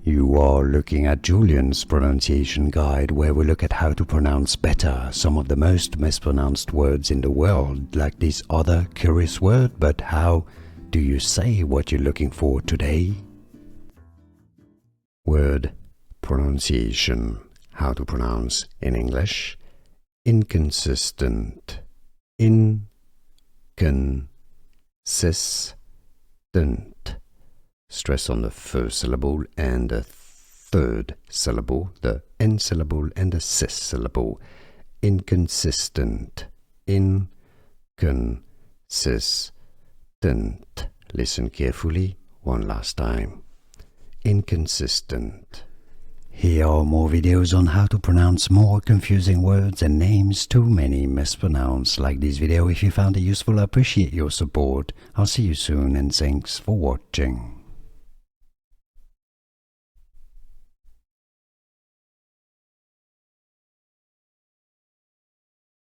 You are looking at Julian's pronunciation guide, where we look at how to pronounce better some of the most mispronounced words in the world, like this other curious word. But how do you say what you're looking for today? Word pronunciation. How to pronounce in English. Inconsistent. Inconsistent. Stress on the first syllable and the third syllable, the N syllable and the cis syllable. Inconsistent. Inconsistent. Listen carefully one last time. Inconsistent. Here are more videos on how to pronounce more confusing words and names too many mispronounced. Like this video if you found it useful. I appreciate your support. I'll see you soon and thanks for watching.